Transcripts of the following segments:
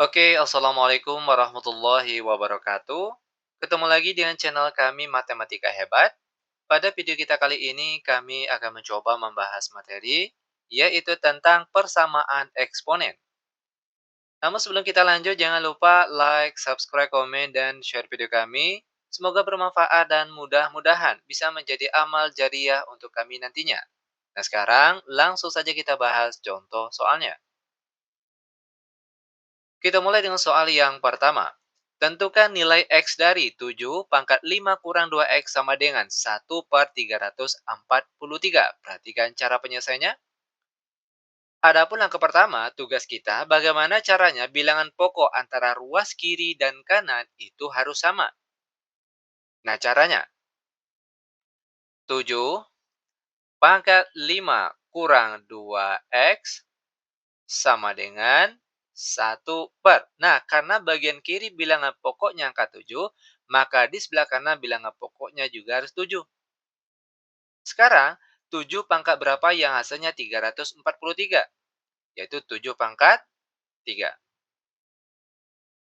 Oke, Assalamualaikum warahmatullahi wabarakatuh. Ketemu lagi dengan channel kami Matematika Hebat. Pada video kita kali ini, kami akan mencoba membahas materi, yaitu tentang persamaan eksponen. Namun sebelum kita lanjut, jangan lupa like, subscribe, komen, dan share video kami. Semoga bermanfaat dan mudah-mudahan bisa menjadi amal jariah untuk kami nantinya. Nah sekarang, langsung saja kita bahas contoh soalnya. Kita mulai dengan soal yang pertama. Tentukan nilai X dari 7 pangkat 5 kurang 2X sama dengan 1/343. Perhatikan cara penyelesaiannya. Adapun langkah pertama, tugas kita bagaimana caranya bilangan pokok antara ruas kiri dan kanan itu harus sama. Nah caranya, 7 pangkat 5 kurang 2X sama dengan 1/. Nah, karena bagian kiri bilangan pokoknya angka 7, maka di sebelah kanan bilangan pokoknya juga harus 7. Sekarang, 7 pangkat berapa yang hasilnya 343? Yaitu 7 pangkat 3.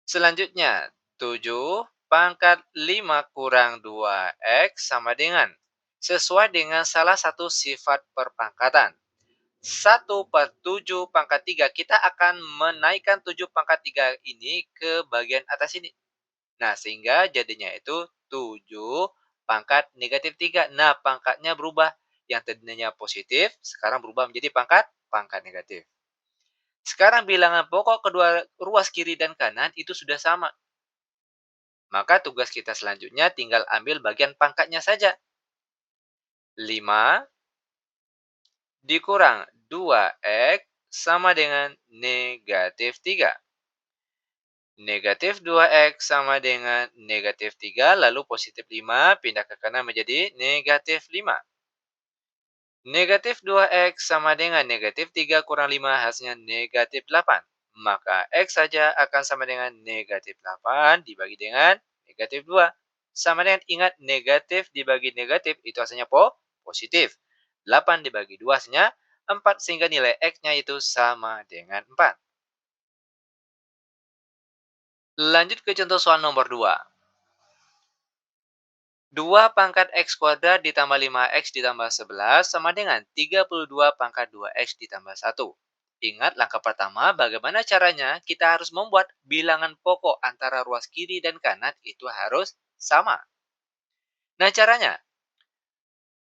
Selanjutnya, 7 pangkat 5 kurang 2X sama dengan. Sesuai dengan salah satu sifat perpangkatan. 1/7 pangkat 3, kita akan menaikkan 7 pangkat 3 ini ke bagian atas ini. Nah, sehingga jadinya itu 7 pangkat negatif 3. Nah, pangkatnya berubah. Yang tadinya positif, sekarang berubah menjadi pangkat negatif. Sekarang bilangan pokok kedua ruas kiri dan kanan itu sudah sama. Maka tugas kita selanjutnya tinggal ambil bagian pangkatnya saja. 5 dikurang 2X sama dengan negatif 3. Negatif 2X sama dengan negatif 3, lalu positif 5 pindah ke kanan menjadi negatif 5. Negatif 2X sama dengan negatif 3 kurang 5 hasilnya negatif 8. Maka X saja akan sama dengan negatif 8 dibagi dengan negatif 2. Sama dengan, ingat, negatif dibagi negatif itu hasilnya positif. 8 dibagi 2 hasilnya 4, sehingga nilai X-nya itu sama dengan 4. Lanjut ke contoh soal nomor 2. 2 pangkat X kuadrat ditambah 5X ditambah 11 sama dengan 32 pangkat 2X ditambah 1. Ingat langkah pertama, bagaimana caranya kita harus membuat bilangan pokok antara ruas kiri dan kanan itu harus sama. Nah caranya,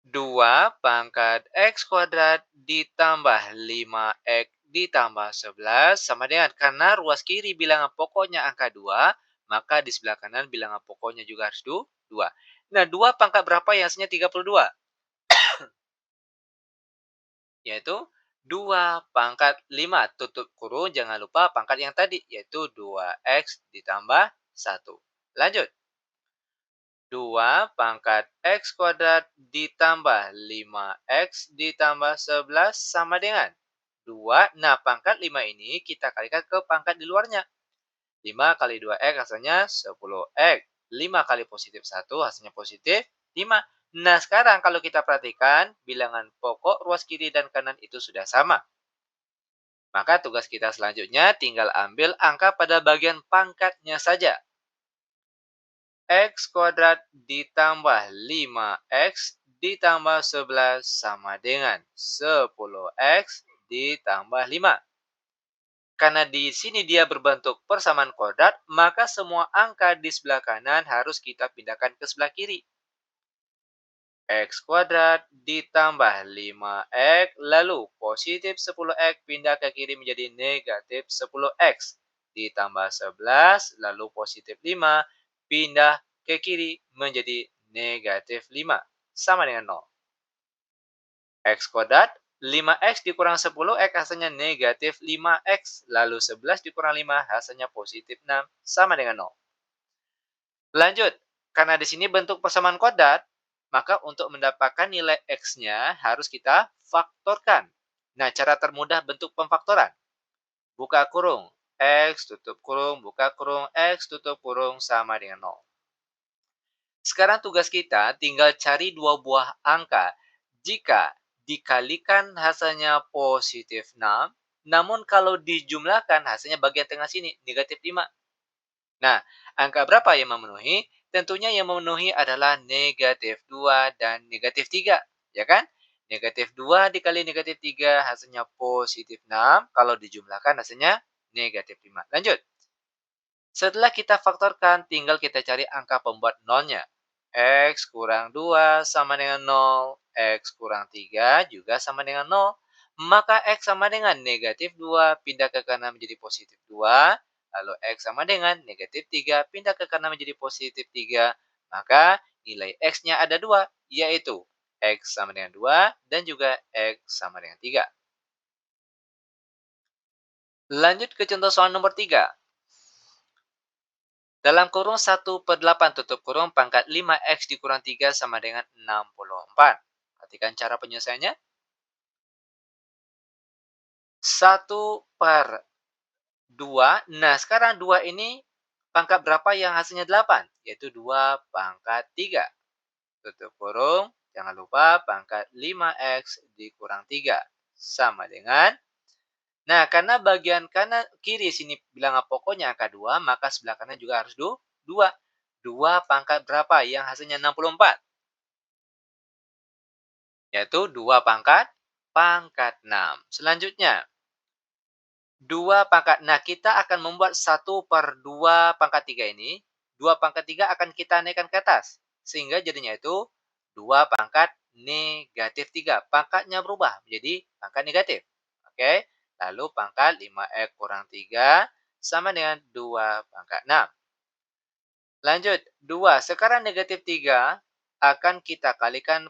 2 pangkat X kuadrat ditambah 5X ditambah 11 sama dengan, karena ruas kiri bilangan pokoknya angka 2, maka di sebelah kanan bilangan pokoknya juga harus 2. Nah, 2 pangkat berapa yang hasilnya 32? Yaitu 2 pangkat 5, tutup kurung, jangan lupa pangkat yang tadi, yaitu 2X ditambah 1. Lanjut. 2 pangkat X kuadrat ditambah 5X ditambah 11 sama dengan 2. Nah, pangkat 5 ini kita kalikan ke pangkat di luarnya. 5 kali 2X hasilnya 10X. 5 kali positif 1 hasilnya positif 5. Nah, sekarang kalau kita perhatikan, bilangan pokok ruas kiri dan kanan itu sudah sama. Maka tugas kita selanjutnya tinggal ambil angka pada bagian pangkatnya saja. X kuadrat ditambah 5X ditambah 11 sama dengan 10X ditambah 5. Karena di sini dia berbentuk persamaan kuadrat, maka semua angka di sebelah kanan harus kita pindahkan ke sebelah kiri. X kuadrat ditambah 5X, lalu positif 10X pindah ke kiri menjadi negatif 10X. Ditambah 11, lalu positif 5 pindah ke kiri menjadi negatif 5. Sama dengan 0. X kuadrat 5X dikurang 10X hasilnya negatif 5X. Lalu 11 dikurang 5 hasilnya positif 6. Sama dengan 0. Lanjut. Karena di sini bentuk persamaan kuadrat, maka untuk mendapatkan nilai X-nya harus kita faktorkan. Nah, cara termudah bentuk pemfaktoran. Buka kurung. X tutup kurung, buka kurung, X tutup kurung sama dengan 0. Sekarang tugas kita tinggal cari dua buah angka. Jika dikalikan hasilnya positif 6, Namun kalau dijumlahkan hasilnya bagian tengah sini, negatif 5. Nah, angka berapa yang memenuhi? Tentunya yang memenuhi adalah negatif 2 dan negatif 3, ya kan? Negatif 2 dikali negatif 3 hasilnya positif 6. Kalau dijumlahkan hasilnya negatif 5. Lanjut. Setelah kita faktorkan, tinggal kita cari angka pembuat nolnya. X kurang 2 sama dengan 0. X kurang 3 juga sama dengan 0. Maka X sama dengan negatif 2 pindah ke kanan menjadi positif 2. Lalu X sama dengan negatif 3 pindah ke kanan menjadi positif 3. Maka nilai X-nya ada 2, yaitu X sama dengan 2 dan juga X sama dengan 3. Lanjut ke contoh soal nomor 3. Dalam kurung 1/8 tutup kurung pangkat 5x dikurang 3 sama dengan 64. Perhatikan cara penyelesaiannya. 1/2. Nah, sekarang 2 ini pangkat berapa yang hasilnya 8? Yaitu 2 pangkat 3. Tutup kurung. Jangan lupa pangkat 5x dikurang 3. Sama dengan. Nah, karena bagian kanan kiri sini bilangan pokoknya angka 2, maka sebelah kanan juga harus 2. 2 pangkat berapa yang hasilnya 64? Yaitu 2 pangkat 6. Selanjutnya, 2 pangkat. Nah, kita akan membuat 1/2 pangkat 3 ini. 2 pangkat 3 akan kita naikkan ke atas. Sehingga jadinya itu 2 pangkat negatif 3. Pangkatnya berubah menjadi pangkat negatif. Oke. Lalu pangkat 5x kurang 3 sama dengan 2 pangkat 6. Lanjut, 2. Sekarang negatif 3 akan kita kalikan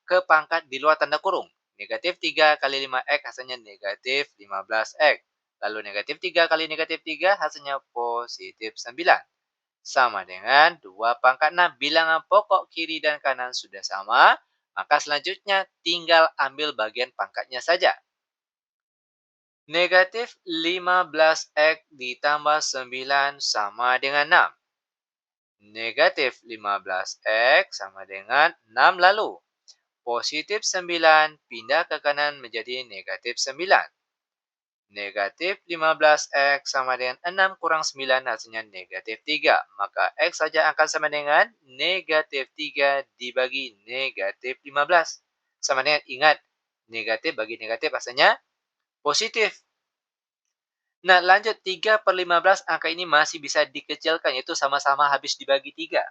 ke pangkat di luar tanda kurung. Negatif 3 kali 5x hasilnya negatif 15x. Lalu negatif 3 kali negatif 3 hasilnya positif 9. Sama dengan 2 pangkat 6. Bilangan pokok kiri dan kanan sudah sama. Maka selanjutnya tinggal ambil bagian pangkatnya saja. Negatif 15x ditambah 9 sama dengan 6. Negatif 15x sama dengan 6 lalu. Positif 9 pindah ke kanan menjadi negatif 9. Negatif 15x sama dengan 6 kurang 9 hasilnya negatif 3. Maka x saja akan sama dengan negatif 3 dibagi negatif 15. Sama dengan, ingat, negatif bagi negatif hasilnya positif. Nah, lanjut 3/15 angka ini masih bisa dikecilkan, yaitu sama-sama habis dibagi 3.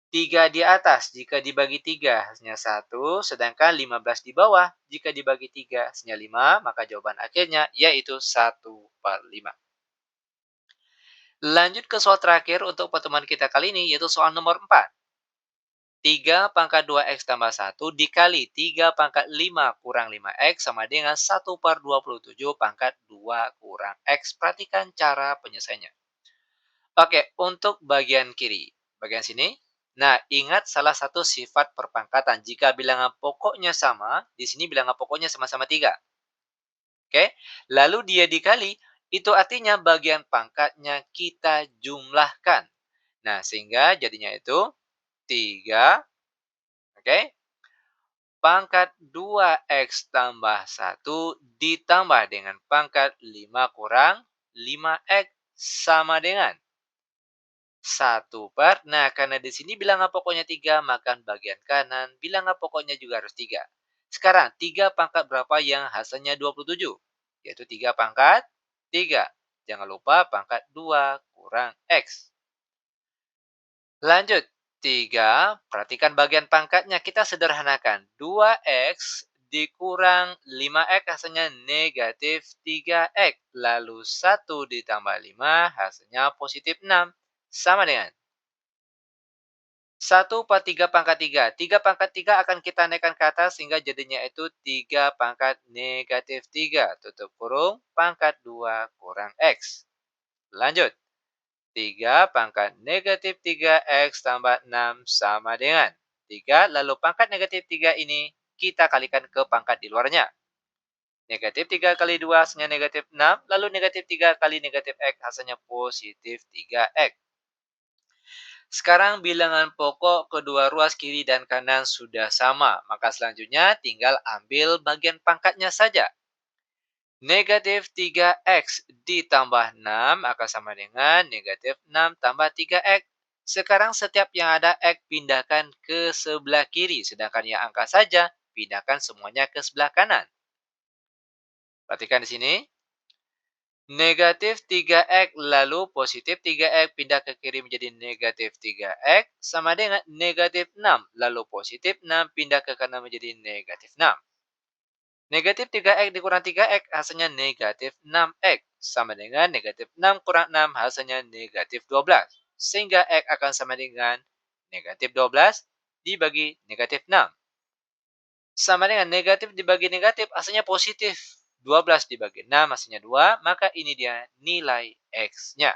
3 di atas, jika dibagi 3 hasilnya 1, sedangkan 15 di bawah, jika dibagi 3 hasilnya 5, maka jawaban akhirnya yaitu 1/5. Lanjut ke soal terakhir untuk pertemuan kita kali ini, yaitu soal nomor 4. 3 pangkat 2x tambah 1 dikali 3 pangkat 5 kurang 5x sama dengan 1/27 pangkat 2 kurang x. Perhatikan cara penyelesaiannya. Oke, untuk bagian kiri. Bagian sini. Nah, ingat salah satu sifat perpangkatan. Jika bilangan pokoknya sama, di sini bilangan pokoknya sama-sama 3. Oke, lalu dia dikali, itu artinya bagian pangkatnya kita jumlahkan. Nah, sehingga jadinya itu 3, oke, pangkat 2x tambah 1 ditambah dengan pangkat 5 kurang 5x sama dengan 1/. Nah, karena di sini bilangan pokoknya 3, maka bagian kanan bilangan pokoknya juga harus 3. Sekarang, 3 pangkat berapa yang hasilnya 27? Yaitu 3 pangkat 3. Jangan lupa pangkat 2 kurang x. Lanjut, 3. Perhatikan bagian pangkatnya. Kita sederhanakan. 2x dikurang 5x hasilnya negatif 3x. Lalu 1 ditambah 5 hasilnya positif 6. Sama dengan 1/3 pangkat 3. 3 pangkat 3 akan kita naikkan ke atas sehingga jadinya itu 3 pangkat negatif 3. Tutup kurung pangkat 2 kurang x. Lanjut. 3 pangkat negatif 3x tambah 6 sama dengan 3. Lalu pangkat negatif 3 ini kita kalikan ke pangkat di luarnya. Negatif 3 kali 2 hasilnya negatif 6. Lalu negatif 3 kali negatif x hasilnya positif 3x. Sekarang bilangan pokok kedua ruas kiri dan kanan sudah sama. Maka selanjutnya tinggal ambil bagian pangkatnya saja. Negatif 3x ditambah 6 akan sama dengan negatif 6 tambah 3x. Sekarang setiap yang ada x pindahkan ke sebelah kiri, sedangkan yang angka saja pindahkan semuanya ke sebelah kanan. Perhatikan di sini. Negatif 3x lalu positif 3x pindah ke kiri menjadi negatif 3x sama dengan negatif 6 lalu positif 6 pindah ke kanan menjadi negatif 6. Negatif 3x dikurang 3x hasilnya negatif 6x sama dengan negatif 6 kurang 6 hasilnya negatif 12. Sehingga x akan sama dengan negatif 12 dibagi negatif 6. Sama dengan negatif dibagi negatif hasilnya positif. 12 dibagi 6 hasilnya 2, maka ini dia nilai X-nya.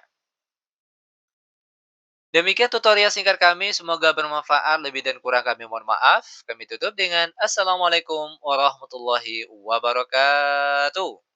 Demikian tutorial singkat kami, semoga bermanfaat. Lebih dan kurang kami mohon maaf. Kami tutup dengan Assalamualaikum warahmatullahi wabarakatuh.